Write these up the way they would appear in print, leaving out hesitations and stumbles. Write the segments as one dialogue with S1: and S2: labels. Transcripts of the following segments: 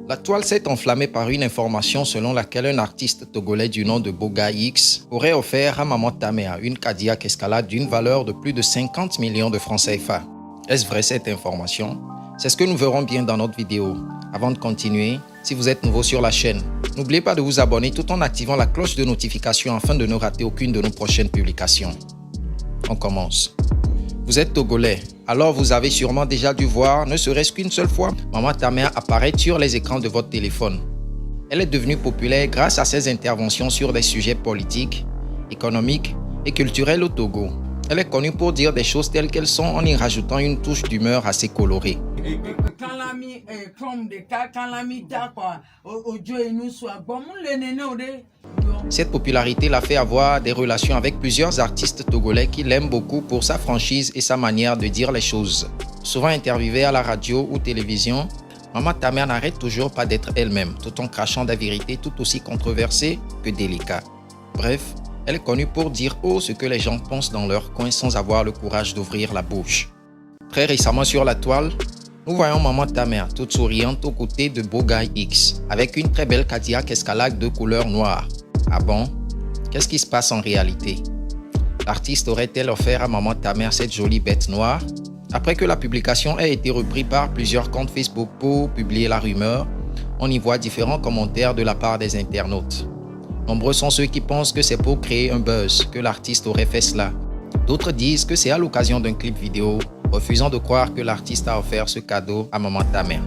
S1: La toile s'est enflammée par une information selon laquelle un artiste togolais du nom de Boga X aurait offert à Maman Tamea une Cadillac Escalade d'une valeur de plus de 50 millions de francs CFA. Est-ce vrai cette information? C'est ce que nous verrons bien dans notre vidéo. Avant de continuer, si vous êtes nouveau sur la chaîne, n'oubliez pas de vous abonner tout en activant la cloche de notification afin de ne rater aucune de nos prochaines publications. On commence. Vous êtes togolais, alors vous avez sûrement déjà dû voir, ne serait-ce qu'une seule fois, Maman Tamea apparaître sur les écrans de votre téléphone. Elle est devenue populaire grâce à ses interventions sur des sujets politiques, économiques et culturels au Togo. Elle est connue pour dire des choses telles qu'elles sont en y rajoutant une touche d'humeur assez colorée. Cette popularité l'a fait avoir des relations avec plusieurs artistes togolais qui l'aiment beaucoup pour sa franchise et sa manière de dire les choses. Souvent interviewée à la radio ou télévision, Maman Tamea n'arrête toujours pas d'être elle-même, tout en crachant des vérités tout aussi controversées que délicates. Bref, elle est connue pour dire haut ce que les gens pensent dans leur coin sans avoir le courage d'ouvrir la bouche. Très récemment sur la toile, nous voyons Maman Tamea toute souriante aux côtés de Boga X, avec une très belle Cadillac Escalade de couleur noire. Ah bon? Qu'est-ce qui se passe en réalité? L'artiste aurait-elle offert à Maman Tamea cette jolie bête noire? Après que la publication ait été reprise par plusieurs comptes Facebook pour publier la rumeur, on y voit différents commentaires de la part des internautes. Nombreux sont ceux qui pensent que c'est pour créer un buzz que l'artiste aurait fait cela. D'autres disent que c'est à l'occasion d'un clip vidéo, refusant de croire que l'artiste a offert ce cadeau à Maman Tamea.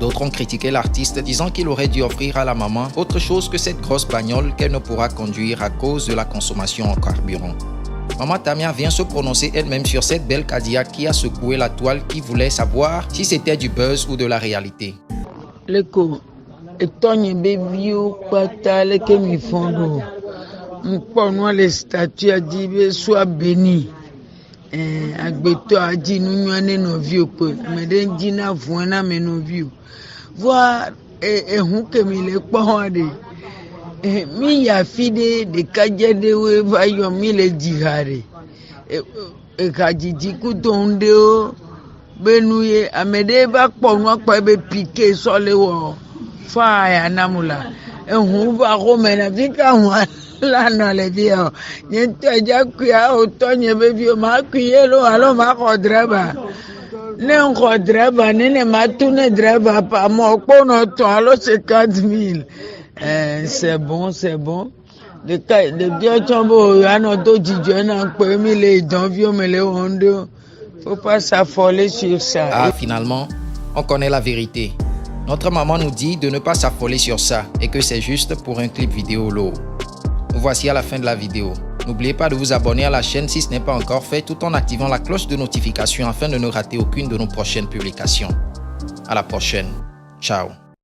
S1: D'autres ont critiqué l'artiste, disant qu'il aurait dû offrir à la maman autre chose que cette grosse bagnole qu'elle ne pourra conduire à cause de la consommation en carburant. Maman Tamea vient se prononcer elle-même sur cette belle Cadillac qui a secoué la toile, qui voulait savoir si c'était du buzz ou de la réalité.
S2: Etonye bebio patale ke mi fondo mpono les statues adibe soit béni agbeto adi nunyane no vieux ko meden dina voina me no vieux voir hu ke mi le pawade mi ya fide de kajede we va yo mi le jihare kajiji ku tonde o benuye amede ba pono pa be piquer so le wo faya namula va romena vika la no le dio niente ja kuya otonye bebio ma kuyelo alo ma kodreba ne kodreba ne matune dreba pa mo pono to alo 50,000 c'est bon de bien tombo ano do jijo na pe mi le danvio me le hondo faut pas s'affoler sur ça.
S1: Ah, finalement on connaît la vérité. Notre maman nous dit de ne pas s'affoler sur ça et que c'est juste pour un clip vidéo lourd. Nous voici à la fin de la vidéo. N'oubliez pas de vous abonner à la chaîne si ce n'est pas encore fait tout en activant la cloche de notification afin de ne rater aucune de nos prochaines publications. À la prochaine. Ciao.